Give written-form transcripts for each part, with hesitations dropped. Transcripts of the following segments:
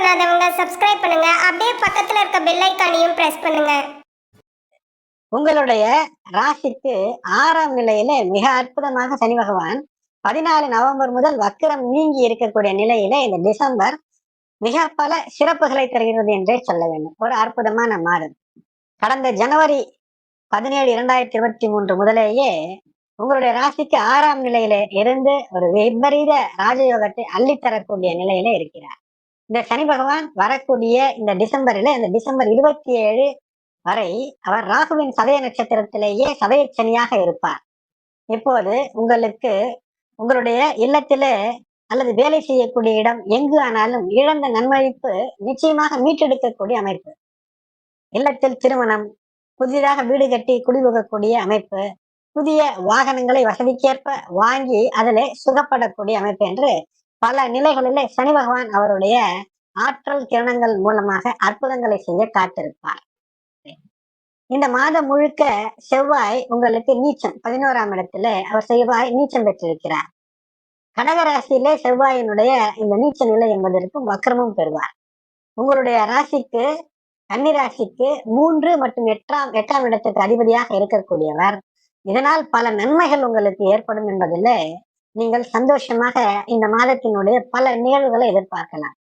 பண்ணாதவங்க சப்ஸ்கிரைப் பண்ணுங்க. அப்படியே பக்கத்துல இருக்க பெல் ஐகானையும் பிரஸ் பண்ணுங்க. உங்களுடைய ராசிக்கு 6ஆம் நிலையில மிக அற்புதமாக சனி பகவான் 14 நவம்பர் முதல் வக்கிரம் நீங்கி இருக்கக்கூடிய நிலையில இந்த டிசம்பர் மிக பல சிறப்புகளை தருகிறது என்றே சொல்ல வேண்டும். ஒரு அற்புதமான மாதம். கடந்த ஜனவரி 17 2023 முதலேயே உங்களுடைய ராசிக்கு 6ஆம் நிலையில இருந்து ஒரு விபரீத ராஜயோகத்தை அள்ளித்தரக்கூடிய நிலையில இருக்கிறார். இந்த சனி பகவான் வரக்கூடிய இந்த டிசம்பர் 27 வரை அவர் ராகுவின் சதய நட்சத்திரத்திலேயே சதய சனியாக இருப்பார். இப்போது உங்களுடைய இல்லத்திலே அல்லது வேலை செய்யக்கூடிய இடம் எங்கு ஆனாலும் இழந்த நன்மதிப்பு நிச்சயமாக மீட்டெடுக்கக்கூடிய அமைப்பு. இல்லத்தில் திருமணம், புதிதாக வீடு கட்டி குடிபுகக்கூடிய அமைப்பு, புதிய வாகனங்களை வசதிக்கேற்ப வாங்கி அதிலே சுகப்படக்கூடிய அமைப்பு என்று பல நிலைகளிலே சனி பகவான் அவருடைய ஆற்றல் கிரணங்கள் மூலமாக அற்புதங்களை செய்ய காத்திருப்பார். இந்த மாதம் முழுக்க செவ்வாய் உங்களுக்கு நீச்சம் 11ஆம் இடத்துல செவ்வாய் நீச்சம் பெற்றிருக்கிறார். கடகராசியிலே செவ்வாயினுடைய இந்த நீச்ச நிலை என்பதற்கும் வக்கிரமும் பெறுவார். உங்களுடைய ராசிக்கு கன்னிராசிக்கு 3 மற்றும் 8ஆம் இடத்துக்கு அதிபதியாக இருக்கக்கூடியவர். இதனால் பல நன்மைகள் உங்களுக்கு ஏற்படும் என்பதில் நீங்கள் சந்தோஷமாக இந்த மாதத்தினுடைய பல நிகழ்வுகளை எதிர்பார்க்கலாம்.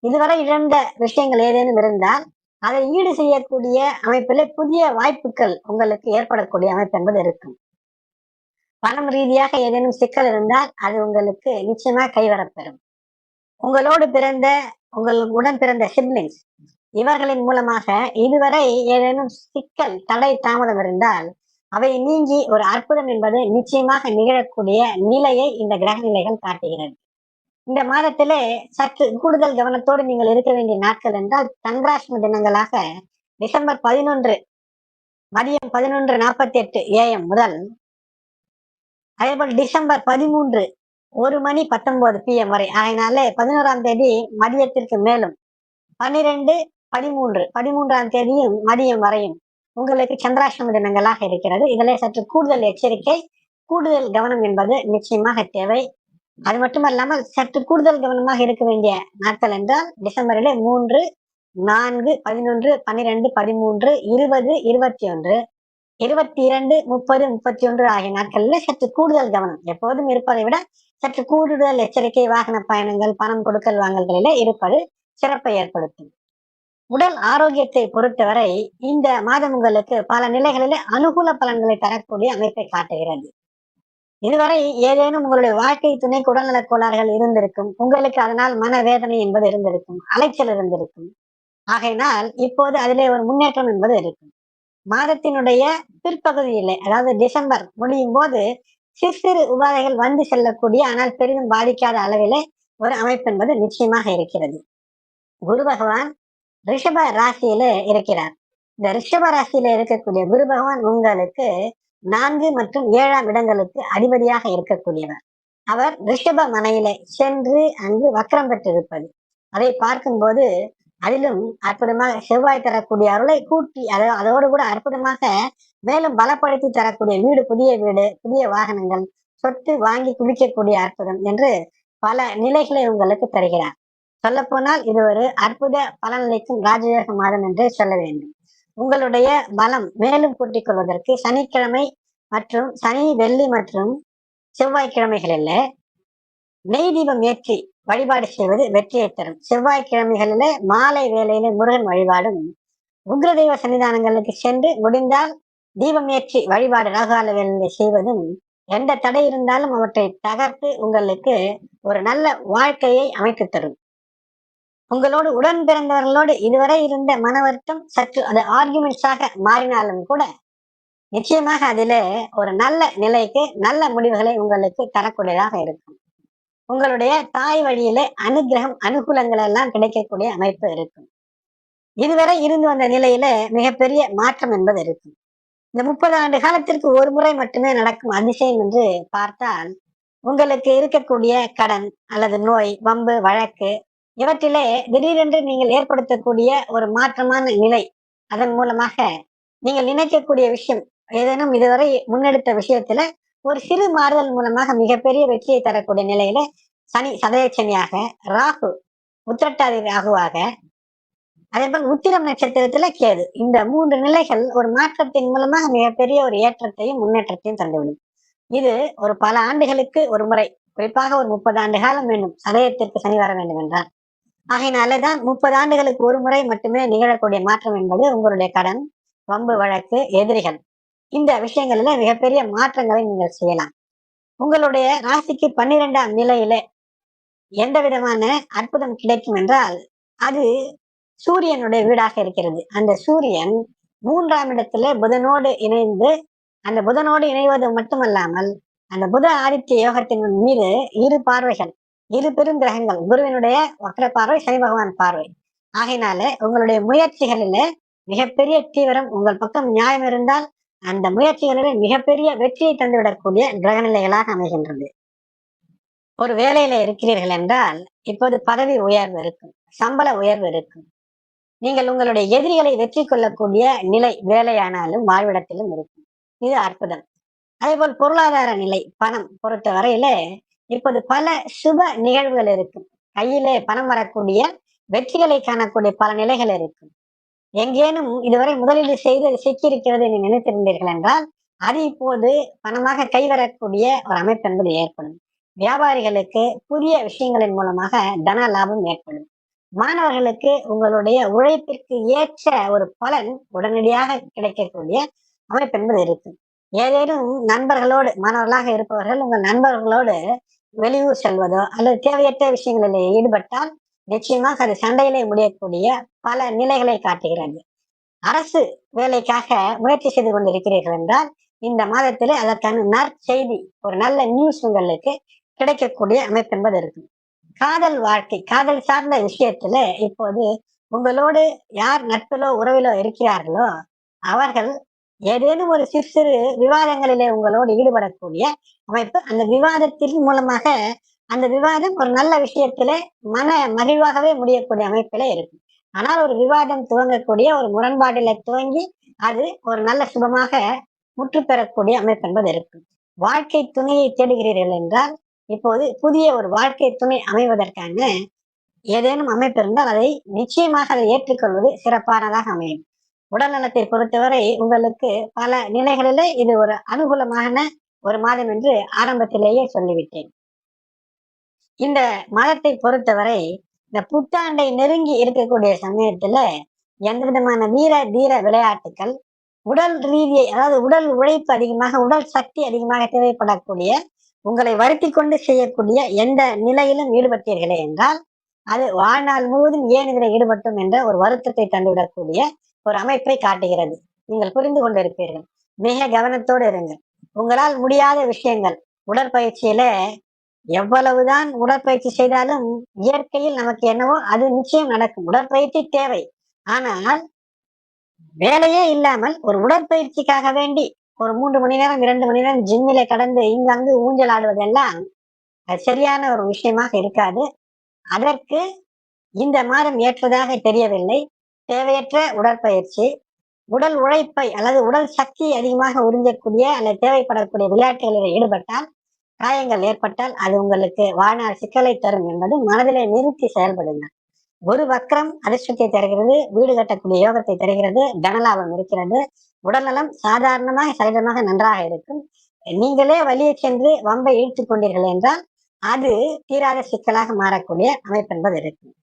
இதுவரை இழந்த விஷயங்கள் ஏதேனும் இருந்தால் அதை ஈடு செய்யக்கூடிய அமைப்பிலே புதிய வாய்ப்புகள் உங்களுக்கு ஏற்படக்கூடிய அமைப்பு என்பது இருக்கும். பணம் ரீதியாக ஏதேனும் சிக்கல் இருந்தால் அது உங்களுக்கு நிச்சயமாக கைவரப்பெறும். உங்களுடன் பிறந்த சிப்லிங்ஸ் இவர்களின் மூலமாக இதுவரை ஏதேனும் சிக்கல், தடை, தாமதம் இருந்தால் அவை நீங்கி ஒரு அற்புதம் என்பது நிச்சயமாக நிகழக்கூடிய நிலையை இந்த கிரக நிலைகள் காட்டுகிறது. இந்த மாதத்திலே சற்று கூடுதல் கவனத்தோடு நீங்கள் இருக்க வேண்டிய நாட்கள் என்றால் சந்திராஷ்டம தினங்களாக டிசம்பர் 11 மதியம் 11:48 AM முதல், அதேபோல் டிசம்பர் 13 1:19 PM வரை, அதனால 11ஆம் தேதி மதியத்திற்கு மேலும் 12, 13ஆம் தேதியும் மதியம் வரையும் உங்களுக்கு சந்திராஷ்டம தினங்களாக இருக்கிறது. இதிலே சற்று கூடுதல் எச்சரிக்கை, கூடுதல் கவனம் என்பது நிச்சயமாக தேவை. அது மட்டுமல்லாமல் சற்று கூடுதல் கவனமாக இருக்க வேண்டிய நாட்கள் என்றால் டிசம்பரிலே 3, 4, 11, 12, 13, 20, 21, 22, 30, 31 ஆகிய நாட்களில் சற்று கூடுதல் கவனம் எப்போதும் இருப்பதை விட சற்று கூடுதல் எச்சரிக்கை. வாகன பயணங்கள், பணம் கொடுக்கல் வாங்கல்களிலே இருப்பது சிறப்பை ஏற்படுத்தும். உடல் ஆரோக்கியத்தை பொறுத்தவரை இந்த மாதம் உங்களுக்கு பல நிலைகளிலே அனுகூல பலன்களை தரக்கூடிய அமைப்பை காட்டுகிறது. இதுவரை ஏதேனும் உங்களுடைய வாழ்க்கை துணைக்கு உடல்நலக் கோளாறுகள் இருந்திருக்கும். உங்களுக்கு அதனால் மனவேதனை என்பது இருந்திருக்கும், அலைச்சல் இருந்திருக்கும். ஆகையினால் இப்போது அதிலே ஒரு முன்னேற்றம் என்பது இருக்கும். மாதத்தினுடைய பிற்பகுதியிலே, அதாவது டிசம்பர் முடியும் போது சிறு சிறு உபாதைகள் வந்து செல்லக்கூடிய ஆனால் பெரிதும் பாதிக்காத அளவிலே ஒரு அமைப்பு என்பது நிச்சயமாக இருக்கிறது. குரு பகவான் ரிஷப ராசியில இருக்கிறார். இந்த ரிஷப ராசியில இருக்கக்கூடிய குரு பகவான் உங்களுக்கு 4 மற்றும் 7ஆம் இடங்களுக்கு அதிபதியாக இருக்கக்கூடியவர். அவர் ரிஷப மனையில சென்று அங்கு வக்ரம் பெற்றிருப்பது, அதை பார்க்கும்போது அதிலும் அற்புதமாக செவ்வாய் தரக்கூடிய அருளை கூட்டி அதோடு கூட அற்புதமாக மேலும் பலப்படுத்தி தரக்கூடிய வீடு, புதிய வீடு, புதிய வாகனங்கள், சொத்து வாங்கி குவிக்கக்கூடிய அற்புதம் என்று பல நிலைகளை உங்களுக்கு தருகிறார். சொல்ல போனால் இது ஒரு அற்புத பலனளிக்கும் ராஜயோக மாதம் என்றே சொல்ல வேண்டும். உங்களுடைய பலம் மேலும் கூட்டிக் கொள்வதற்கு சனிக்கிழமை மற்றும் சனி, வெள்ளி மற்றும் செவ்வாய்க்கிழமைகளில் நெய் தீபம் ஏற்றி வழிபாடு செய்வது வெற்றியை தரும். செவ்வாய்க்கிழமைகளில மாலை வேளையில முருகன் வழிபாடும், உக்ரதெய்வ சன்னிதானங்களுக்கு சென்று முடிந்தால் தீபம் ஏற்றி வழிபாடு ராகுகால வேளையில செய்வதும் எந்த தடை இருந்தாலும் அவற்றை தகர்த்து உங்களுக்கு ஒரு நல்ல வாழ்க்கையை அமைத்து தரும். உங்களோடு உடன் பிறந்தவர்களோடு இதுவரை இருந்த மன வருத்தம் சற்று அது ஆர்குமெண்ட்ஸாக மாறினாலும் கூட நிச்சயமாக அதிலே ஒரு நல்ல நிலைக்கு நல்ல முடிவுகளை உங்களுக்கு தரக்கூடியதாக இருக்கும். உங்களுடைய தாய் வழியிலே அனுகிரகம், அனுகூலங்கள் எல்லாம் கிடைக்கக்கூடிய அமைப்பு இருக்கும். இதுவரை இருந்து வந்த நிலையில மிகப்பெரிய மாற்றம் என்பது இருக்கும். இந்த 30 ஆண்டு காலத்திற்கு ஒரு முறை மட்டுமே நடக்கும் அதிசயம் என்று பார்த்தால் உங்களுக்கு இருக்கக்கூடிய கடன் அல்லது நோய், வம்பு, வழக்கு இவற்றிலே திடீரென்று நீங்கள் ஏற்படுத்தக்கூடிய ஒரு மாற்றமான நிலை, அதன் மூலமாக நீங்கள் நினைக்கக்கூடிய விஷயம் ஏதேனும் இதுவரை முன்னெடுத்த விஷயத்துல ஒரு சிறு மாறுதல் மூலமாக மிகப்பெரிய வெற்றியை தரக்கூடிய நிலையில சனி சதய சனியாக, ராகு உத்திரட்டாதி ராகுவாக, அதே போல் உத்திரம் நட்சத்திரத்துல கேது. இந்த 3 நிலைகள் ஒரு மாற்றத்தின் மூலமாக மிகப்பெரிய ஒரு ஏற்றத்தையும் முன்னேற்றத்தையும் தந்துவிடும். இது ஒரு பல ஆண்டுகளுக்கு ஒரு முறை, குறிப்பாக ஒரு 30 ஆண்டு காலம் வேண்டும் சதயத்திற்கு சனி வர வேண்டும் என்றால். ஆகையினாலதான் 30 ஆண்டுகளுக்கு ஒரு முறை மட்டுமே நிகழக்கூடிய மாற்றம் என்பது உங்களுடைய கடன், வம்பு வழக்கு, எதிரிகள், இந்த விஷயங்களில மிகப்பெரிய மாற்றங்களை நீங்கள் செய்யலாம். உங்களுடைய ராசிக்கு 12ஆம் நிலையிலே எந்த விதமான அற்புதம் கிடைக்கும் என்றால், அது சூரியனுடைய வீடாக இருக்கிறது. அந்த சூரியன் 3ஆம் இடத்துல புதனோடு இணைந்து, அந்த புதனோடு இணைவது மட்டுமல்லாமல் அந்த புத ஆதித்ய யோகத்தின் மீது 2 பார்வைகள், 2 பெருங்கிரகங்கள், குருவினுடைய வக்ர பார்வை, சனி பகவான் பார்வை. ஆகையினால உங்களுடைய முயற்சிகளில மிகப்பெரிய தீவிரம், உங்கள் பக்கம் நியாயம் இருந்தால் அந்த முயற்சிகளில மிகப்பெரிய வெற்றியை தந்துவிடக்கூடிய கிரகநிலைகளாக அமைகின்றது. ஒரு வேலையில இருக்கிறீர்கள் என்றால் இப்போது பதவி உயர்வு இருக்கும், சம்பள உயர்வு இருக்கும். நீங்கள் உங்களுடைய எதிரிகளை வெற்றி கொள்ளக்கூடிய நிலை வேலையானாலும் வாழ்விடத்திலும் இருக்கும். இது அற்புதம். அதே போல் பொருளாதார நிலை, பணம் பொறுத்த வரையில இப்போது பல சுப நிகழ்வுகள் இருக்கும். கையிலே பணம் வரக்கூடிய, வெற்றிகளை காணக்கூடிய பல நிலைகள் இருக்கும். எங்கேனும் இதுவரை முதலீடு செய்து சிக்கியிருக்கிறது என்று நினைத்திருந்தீர்கள் என்றால் அது இப்போது பணமாக கைவரக்கூடிய ஒரு அமைப்பு என்பது ஏற்படும். வியாபாரிகளுக்கு புதிய விஷயங்களின் மூலமாக தன லாபம் ஏற்படும். மாணவர்களுக்கு உங்களுடைய உழைப்பிற்கு ஏற்ற ஒரு பலன் உடனடியாக கிடைக்கக்கூடிய அமைப்பு என்பது இருக்கு. ஏதேனும் நண்பர்களோடு, மாணவர்களாக இருப்பவர்கள் உங்கள் நண்பர்களோடு வெளியூர் செல்வதோ அல்லது தேவையற்ற விஷயங்களில் ஈடுபட்டால் நிச்சயமாக அது சண்டையிலே முடியக்கூடிய பல நிலைகளை காட்டுகிறது. அரசு வேலைக்காக முயற்சி செய்து கொண்டிருக்கிறீர்கள் என்றால் இந்த மாதத்திலே அதற்கான நற்செய்தி, ஒரு நல்ல நியூஸ் உங்களுக்கு கிடைக்கக்கூடிய அமைப்பு என்பது இருக்கும். காதல் வாழ்க்கை, காதல் சார்ந்த விஷயத்துல இப்போது உங்களோடு யார் நட்பிலோ உறவிலோ இருக்கிறார்களோ அவர்கள் ஏதேனும் ஒரு சிறு சிறு விவாதங்களிலே உங்களோடு ஈடுபடக்கூடிய அமைப்பு. அந்த விவாதத்தின் மூலமாக அந்த விவாதம் ஒரு நல்ல விஷயத்திலே மன மகிழ்வாகவே முடியக்கூடிய அமைப்பிலே இருக்கும். ஆனால் ஒரு விவாதம் துவங்கக்கூடிய ஒரு முரண்பாட்டில துவங்கி அது ஒரு நல்ல சுபமாக முற்று பெறக்கூடிய அமைப்பு என்பது இருக்கும். வாழ்க்கை துணையை தேடுகிறீர்கள் என்றால் இப்போது புதிய ஒரு வாழ்க்கை துணை அமைவதற்கான ஏதேனும் அமைப்பு இருந்தால் அதை நிச்சயமாக அதை ஏற்றுக்கொள்வது சிறப்பானதாக அமையும். உடல் நலத்தை பொறுத்தவரை உங்களுக்கு பல நிலைகளிலே இது ஒரு அனுகூலமான ஒரு மாதம் என்று ஆரம்பத்திலேயே சொல்லிவிட்டேன். இந்த மாதத்தை பொறுத்தவரை இந்த புத்தாண்டை நெருங்கி இருக்கக்கூடிய சமயத்துல எந்த விதமான வீர தீர விளையாட்டுகள், உடல் ரீதியை, அதாவது உடல் உழைப்பு அதிகமாக, உடல் சக்தி அதிகமாக தேவைப்படக்கூடிய, உங்களை வருத்தி கொண்டு செய்யக்கூடிய எந்த நிலையிலும் ஈடுபட்டீர்களே என்றால் அது வாழ்நாள் முழுவதும் ஏன் இதில் ஈடுபட்டோம் என்ற ஒரு வருத்தத்தை தந்துவிடக்கூடிய ஒரு அமைப்பை காட்டுகிறது. நீங்கள் புரிந்து கொண்டிருப்பீர்கள். மிக கவனத்தோடு இருங்கள். உங்களால் முடியாத விஷயங்கள், உடற்பயிற்சியில எவ்வளவுதான் உடற்பயிற்சி செய்தாலும் இயற்கையில் நமக்கு என்னவோ அது நிச்சயம் நடக்கும். உடற்பயிற்சி தேவை. ஆனால் வேலையே இல்லாமல் ஒரு உடற்பயிற்சிக்காக வேண்டி ஒரு 3 மணி நேரம் 2 மணி நேரம் ஜிம்மில கடந்து இங்கு ஊஞ்சல் ஆடுவதெல்லாம் அது சரியான ஒரு விஷயமாக இருக்காது. அதற்கு இந்த மாதம் ஏற்றதாக தெரியவில்லை. தேவையற்ற உடற்பயிற்சி, உடல் உழைப்பை அல்லது உடல் சக்தி அதிகமாக உறிஞ்சக்கூடிய அல்லது தேவைப்படக்கூடிய விளையாட்டுகளில் ஈடுபட்டால், காயங்கள் ஏற்பட்டால் அது உங்களுக்கு வாழ்நாள் சிக்கலை தரும் என்பது மனதிலே நிறுத்தி செயல்படுங்கள். குரு வக்ரம் அதிர்ஷ்டத்தை தருகிறது, வீடு கட்டக்கூடிய யோகத்தை தருகிறது, தனலாபம் இருக்கிறது, உடல்நலம் சாதாரணமாக சகஜமாக நன்றாக இருக்கும். நீங்களே வழியை சென்று வம்பை இழுத்துக் கொண்டீர்கள் என்றால் அது தீராத சிக்கலாக மாறக்கூடிய அமைப்பு என்பது இருக்கும்.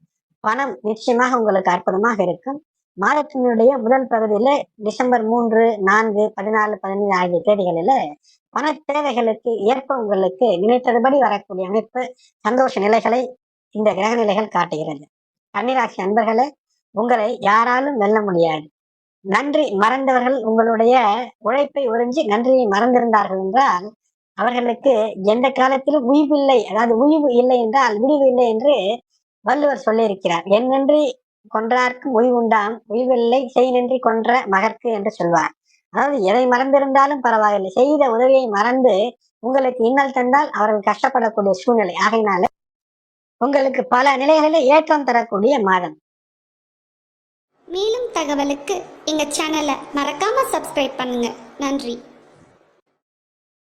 பணம் நிச்சயமாக உங்களுக்கு அற்புதமாக இருக்கும். மாதத்தினுடைய முதல் பகுதியில டிசம்பர் 3, 4, 14, 15 ஆகிய தேதிகளில பண தேவைகளுக்கு ஏற்ப உங்களுக்கு நினைத்ததுபடி வரக்கூடிய அமைப்பு, சந்தோஷ நிலைகளை இந்த கிரக நிலைகள் காட்டுகிறது. கன்னிராசி அன்பர்களே, உங்களை யாராலும் வெல்ல முடியாது. நன்றி மறந்தவர்கள் உங்களுடைய உழைப்பை உறிஞ்சி நன்றியை மறந்திருந்தார்கள் என்றால் அவர்களுக்கு எந்த காலத்திலும் உய்வில்லை, அதாவது உய்வு இல்லை என்றால் விடிவு இல்லை என்று வள்ளுவர் சொல்லியிருக்கிறார். என் நன்றி கொன்றார்க்கும் உய்வுண்டாம், உய்வில்லை செய் நன்றி கொன்ற மகற்கு என்று சொல்வார். அதாவது எதை மறந்திருந்தாலும் பரவாயில்லை, செய்த உதவியை மறந்து உங்களுக்கு இன்னல் தந்தால் அவர்கள் கஷ்டப்படக்கூடிய சூழ்நிலை. ஆகையினால உங்களுக்கு பல நிலைகளில் ஏற்றம் தரக்கூடிய மாதம். மேலும் தகவலுக்கு எங்க சேனலை மறக்காம சப்ஸ்கிரைப் பண்ணுங்க. நன்றி.